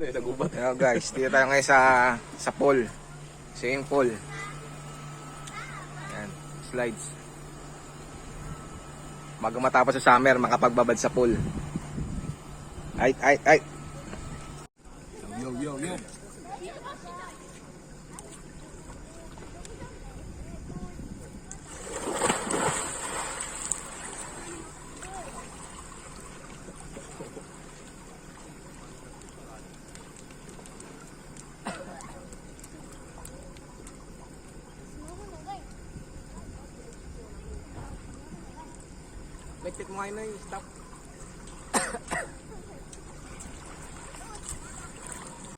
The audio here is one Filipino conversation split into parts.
Hello guys, dito tayo ngayon sa pool. Swimming pool. Yan, slides. Bago matapos sa summer, makapagbabad sa pool. Ay. Yo. Lektik mo ngayon na stop.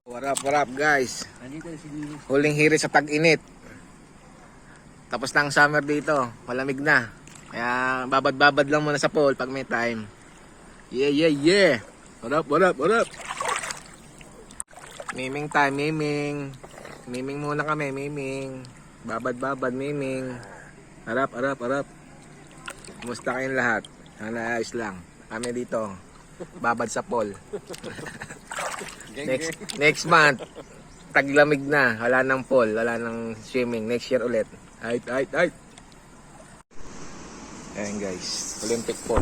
What up guys? Huling hirit sa tag-init. Tapos na ang summer dito, malamig na. Kaya babad-babad lang muna sa pool pag may time. Yeah. What up? Miming time, miming. Miming muna kami, miming. Babad-babad, miming. Harap. Kumusta kayong lahat? Ayos lang. Kami dito, babad sa pool. Next month, taglamig na. Wala nang pool, wala nang swimming. Next year ulit. Ay. Ayan guys, Olympic pool.